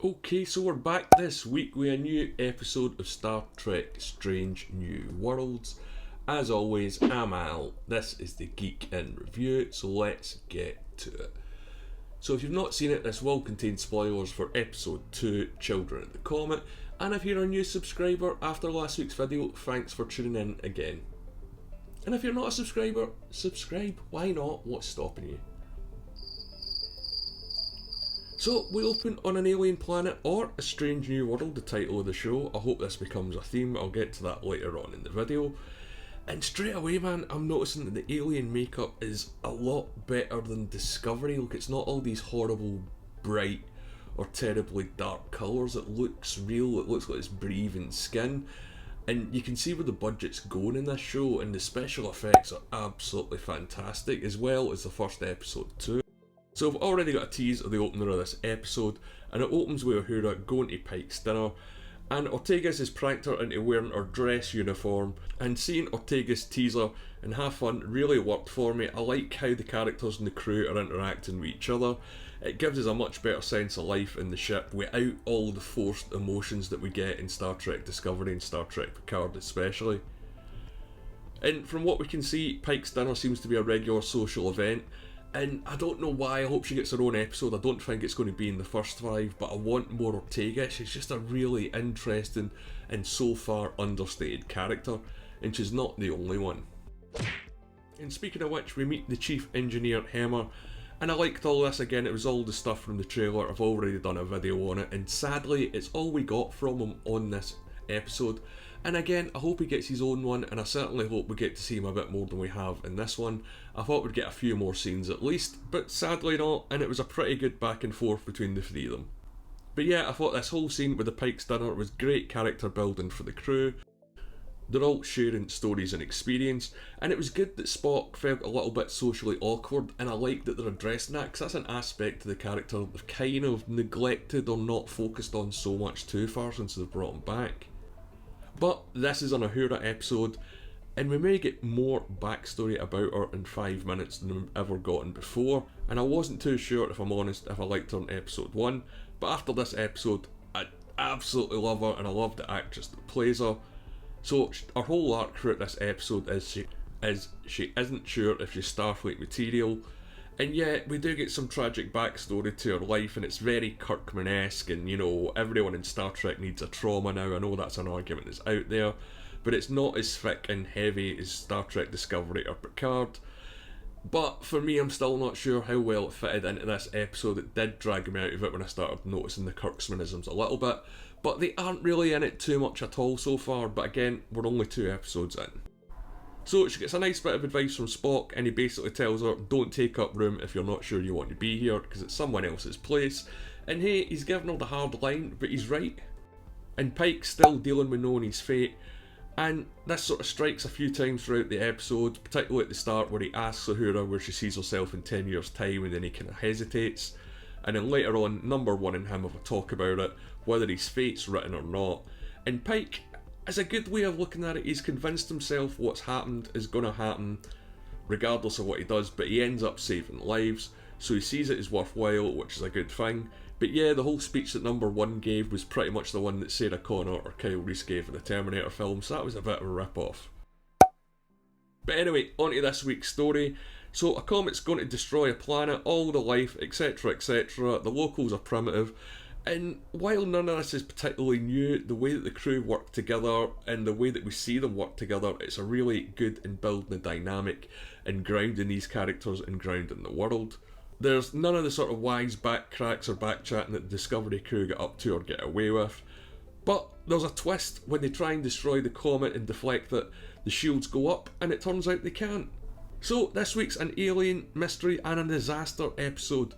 Okay, so we're back this week with a new episode of Star Trek Strange New Worlds. As always, I'm Al. This is the Geek in Review, so let's get to it. So if you've not seen it, this will contain spoilers for episode 2, Children of the Comet, and if you're a new subscriber after last week's video, thanks for tuning in again. And if you're not a subscriber, subscribe. Why not? What's stopping you? So, we open on an alien planet, or a strange new world, the title of the show. I hope this becomes a theme, I'll get to that later on in the video. And straight away, man, I'm noticing that the alien makeup is a lot better than Discovery. Look, it's not all these horrible, bright, or terribly dark colours. It looks real, it looks like it's breathing skin. And you can see where the budget's going in this show, and the special effects are absolutely fantastic, as well as the first episode too. So I've already got a tease of the opener of this episode, and it opens with Uhura going to Pike's dinner, and Ortegas has pranked her into wearing her dress uniform, and seeing Ortegas tease her and have fun really worked for me. I like how the characters and the crew are interacting with each other. It gives us a much better sense of life in the ship without all the forced emotions that we get in Star Trek Discovery and Star Trek Picard especially. And from what we can see, Pike's dinner seems to be a regular social event. And I don't know why, I hope she gets her own episode. I don't think it's going to be in the first 5, but I want more Ortega. She's just a really interesting and so far understated character, and she's not the only one. And speaking of which, we meet the chief engineer, Hemmer, and I liked all this. Again, it was all the stuff from the trailer. I've already done a video on it, and sadly, it's all we got from him on this episode. And again, I hope he gets his own one, and I certainly hope we get to see him a bit more than we have in this one. I thought we'd get a few more scenes at least, but sadly not, and it was a pretty good back and forth between the three of them. But yeah, I thought this whole scene with the Pike's dinner was great character building for the crew. They're all sharing stories and experience, and it was good that Spock felt a little bit socially awkward, and I like that they're addressing that, because that's an aspect to the character that they've kind of neglected or not focused on so much too far since they've brought him back. But this is an Uhura episode, and we may get more backstory about her in 5 minutes than we've ever gotten before, and I wasn't too sure, if I'm honest, if I liked her in episode 1, but after this episode, I absolutely love her, and I love the actress that plays her. So her whole arc throughout this episode is she isn't sure if she's Starfleet material, and yet we do get some tragic backstory to her life, and it's very Kirkman-esque, and you know, everyone in Star Trek needs a trauma now. I know that's an argument that's out there, but it's not as thick and heavy as Star Trek Discovery or Picard. But for me, I'm still not sure how well it fitted into this episode. It did drag me out of it when I started noticing the Kirksmanisms a little bit, but they aren't really in it too much at all so far. But again, we're only 2 episodes in. So she gets a nice bit of advice from Spock, and he basically tells her, don't take up room if you're not sure you want to be here, because it's someone else's place. And hey, he's giving her the hard line, but he's right. And Pike's still dealing with knowing his fate, and this sort of strikes a few times throughout the episode, particularly at the start where he asks Uhura where she sees herself in 10 years time, and then he kind of hesitates. And then later on, number 1 and him have a talk about it, whether his fate's written or not. And Pike, as a good way of looking at it, he's convinced himself what's happened is going to happen regardless of what he does, but he ends up saving lives, so he sees it as worthwhile, which is a good thing. But yeah, the whole speech that number 1 gave was pretty much the one that Sarah Connor or Kyle Reese gave in the Terminator film, so that was a bit of a rip-off. But anyway, on to this week's story. So a comet's going to destroy a planet, all the life, etc, etc. The locals are primitive. And while none of this is particularly new, the way that the crew work together and the way that we see them work together, it's a really good in building the dynamic and grounding these characters and grounding the world. There's none of the sort of wise backcracks or backchatting that the Discovery crew get up to or get away with. But there's a twist when they try and destroy the comet and deflect it, the shields go up, and it turns out they can't. So this week's an alien, mystery and a disaster episode,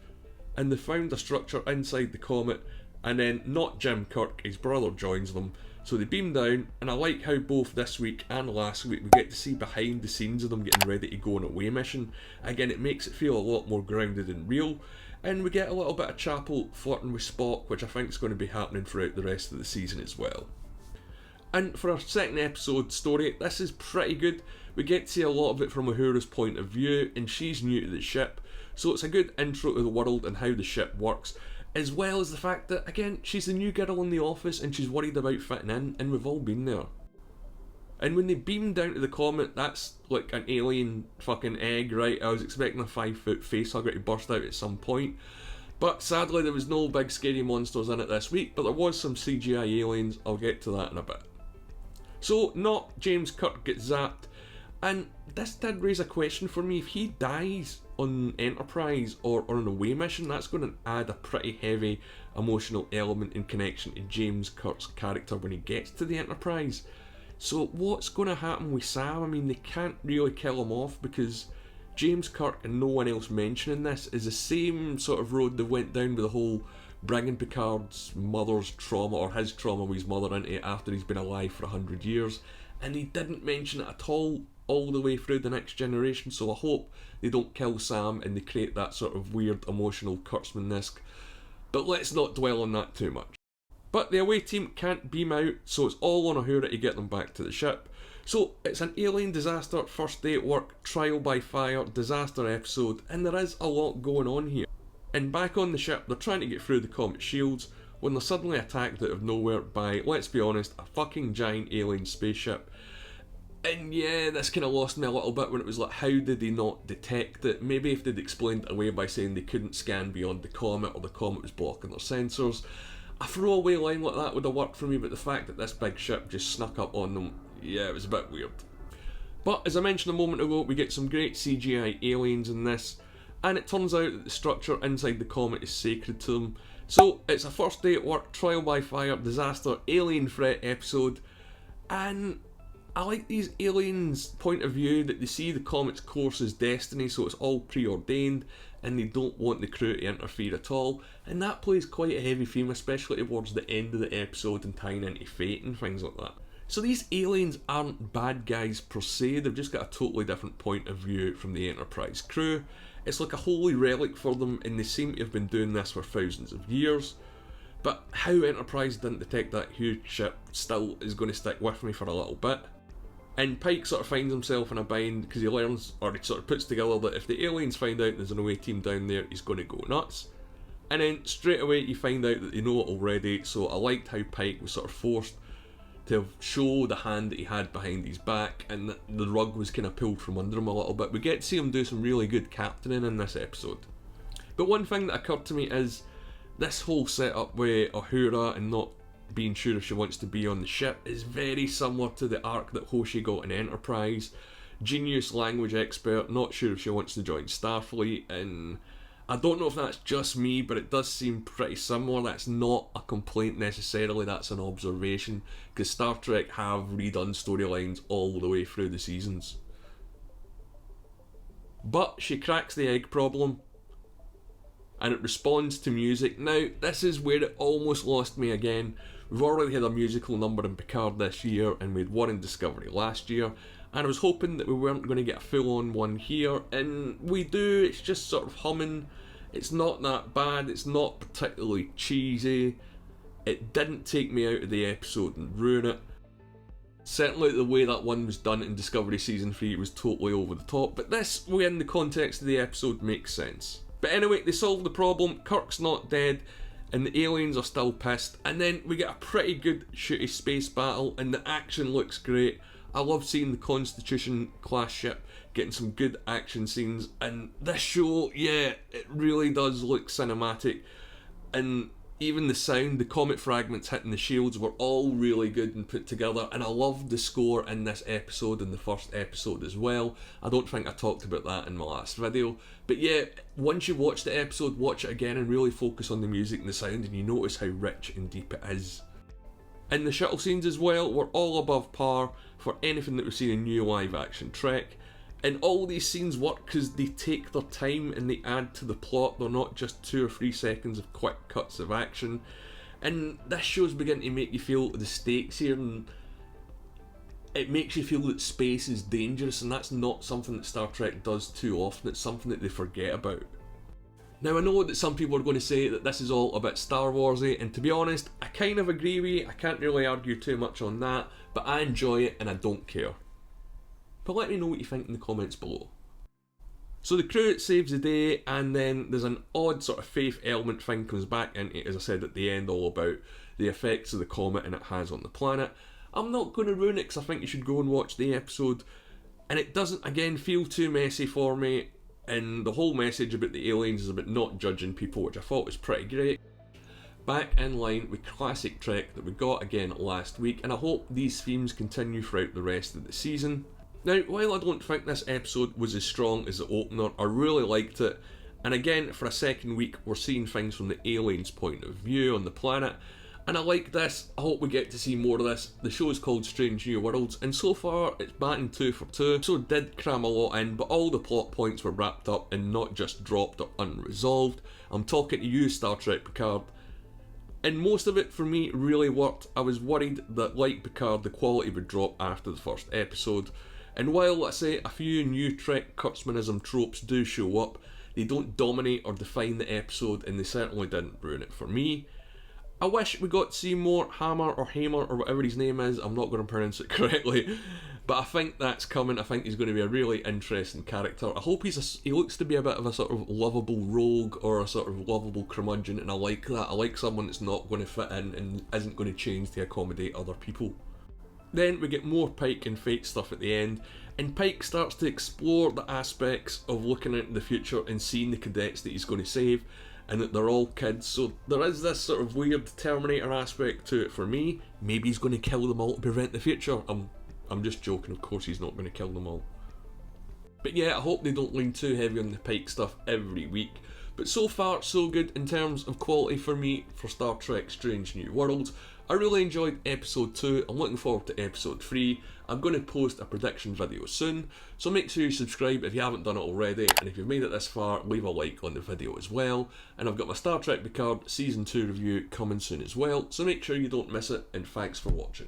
and they found a structure inside the comet, and then not Jim Kirk, his brother, joins them. So they beam down, and I like how both this week and last week we get to see behind the scenes of them getting ready to go on a away mission. Again, it makes it feel a lot more grounded and real, and we get a little bit of Chapel flirting with Spock, which I think is going to be happening throughout the rest of the season as well. And for our second episode story, this is pretty good. We get to see a lot of it from Uhura's point of view, and she's new to the ship, so it's a good intro to the world and how the ship works. as well as the fact that, again, she's the new girl in the office and she's worried about fitting in, and we've all been there. And when they beam down to the Comet, that's like an alien fucking egg, right? I was expecting a 5-foot facehugger to burst out at some point. But sadly, there was no big scary monsters in it this week, but there was some CGI aliens. I'll get to that in a bit. So, not James Kirk gets zapped, and this did raise a question for me. If he dies on Enterprise or on an away mission, that's going to add a pretty heavy emotional element in connection to James Kirk's character when he gets to the Enterprise. So what's going to happen with Sam? I mean, they can't really kill him off because James Kirk, and no one else mentioning this, is the same sort of road they went down with the whole bringing Picard's mother's trauma, or his trauma with his mother, into it after he's been alive for 100 years. And he didn't mention it at all the way through the Next Generation, so I hope they don't kill Sam and they create that sort of weird emotional Kurtzman-esque. But let's not dwell on that too much. But the away team can't beam out, so it's all on Uhura to get them back to the ship. So it's an alien disaster, first day at work, trial by fire, disaster episode, and there is a lot going on here. And back on the ship, they're trying to get through the Comet shields when they're suddenly attacked out of nowhere by, let's be honest, a fucking giant alien spaceship. And yeah, this kind of lost me a little bit when it was like, how did they not detect it? Maybe if they'd explained it away by saying they couldn't scan beyond the Comet, or the Comet was blocking their sensors. A throwaway line like that would have worked for me, but the fact that this big ship just snuck up on them, yeah, it was a bit weird. But as I mentioned a moment ago, we get some great CGI aliens in this, and it turns out that the structure inside the Comet is sacred to them. So it's a first day at work, trial by fire, disaster, alien threat episode, and I like these aliens' point of view that they see the Comet's course as destiny, so it's all preordained, and they don't want the crew to interfere at all, and that plays quite a heavy theme, especially towards the end of the episode and tying into fate and things like that. So these aliens aren't bad guys per se, they've just got a totally different point of view from the Enterprise crew. It's like a holy relic for them, and they seem to have been doing this for thousands of years. But how Enterprise didn't detect that huge ship still is going to stick with me for a little bit. And Pike sort of finds himself in a bind because he learns, or he sort of puts together, that if the aliens find out there's an away team down there, he's going to go nuts. And then straight away you find out that they know it already, so I liked how Pike was sort of forced to show the hand that he had behind his back, and the rug was kind of pulled from under him a little bit. We get to see him do some really good captaining in this episode. But one thing that occurred to me is this whole setup with Uhura and not being sure if she wants to be on the ship is very similar to the arc that Hoshi got in Enterprise. Genius language expert, not sure if she wants to join Starfleet, and I don't know if that's just me, but it does seem pretty similar. That's not a complaint necessarily, that's an observation, because Star Trek have redone storylines all the way through the seasons. But she cracks the egg problem, and it responds to music. Now, this is where it almost lost me again. We've already had a musical number in Picard this year, and we had one in Discovery last year, and I was hoping that we weren't going to get a full-on one here, and we do. It's just sort of humming. It's not that bad, it's not particularly cheesy. It didn't take me out of the episode and ruin it. Certainly the way that one was done in Discovery Season 3 was totally over the top, but this, within the context of the episode, makes sense. But anyway, they solve the problem, Kirk's not dead, and the aliens are still pissed, and then we get a pretty good shooty space battle, and the action looks great. I love seeing the Constitution class ship getting some good action scenes, and this show, yeah, it really does look cinematic, and even the sound, the comet fragments hitting the shields were all really good and put together, and I loved the score in this episode and the first episode as well. I don't think I talked about that in my last video, but yeah, once you watch the episode, watch it again and really focus on the music and the sound, and you notice how rich and deep it is. And the shuttle scenes as well were all above par for anything that we've seen in new live action Trek. And all these scenes work because they take their time and they add to the plot. They're not just 2 or 3 seconds of quick cuts of action. And this show's beginning to make you feel the stakes here, and it makes you feel that space is dangerous, and that's not something that Star Trek does too often. It's something that they forget about. Now, I know that some people are going to say that this is all a bit Star Warsy, and to be honest, I kind of agree with you. I can't really argue too much on that, but I enjoy it and I don't care. But let me know what you think in the comments below. So the crew saves the day, and then there's an odd sort of faith element thing comes back into, as I said at the end, all about the effects of the comet and it has on the planet. I'm not going to ruin it because I think you should go and watch the episode. And it doesn't, again, feel too messy for me. And the whole message about the aliens is about not judging people, which I thought was pretty great. Back in line with classic Trek that we got again last week, and I hope these themes continue throughout the rest of the season. Now, while I don't think this episode was as strong as the opener, I really liked it. And again, for a second week, we're seeing things from the aliens' point of view on the planet. And I like this. I hope we get to see more of this. The show is called Strange New Worlds, and so far it's batting 2 for 2. So it did cram a lot in, but all the plot points were wrapped up and not just dropped or unresolved. I'm talking to you, Star Trek Picard. And most of it for me really worked. I was worried that, like Picard, the quality would drop after the first episode. And while, let's say, a few new Trek Kurtzmanism tropes do show up, they don't dominate or define the episode, and they certainly didn't ruin it for me. I wish we got to see more Hammer or Hamer or whatever his name is. I'm not going to pronounce it correctly, but I think that's coming. I think he's going to be a really interesting character. I hope he looks to be a bit of a sort of lovable rogue or a sort of lovable curmudgeon, and I like that. I like someone that's not going to fit in and isn't going to change to accommodate other people. Then we get more Pike and Fate stuff at the end, and Pike starts to explore the aspects of looking into the future and seeing the cadets that he's going to save, and that they're all kids. So there is this sort of weird Terminator aspect to it for me. Maybe he's going to kill them all to prevent the future. I'm just joking, of course he's not going to kill them all. But yeah, I hope they don't lean too heavy on the Pike stuff every week. But so far, so good in terms of quality for me for Star Trek Strange New Worlds. I really enjoyed episode 2, I'm looking forward to episode 3. I'm going to post a prediction video soon, so make sure you subscribe if you haven't done it already, and if you've made it this far, leave a like on the video as well. And I've got my Star Trek Picard Season 2 review coming soon as well, so make sure you don't miss it, and thanks for watching.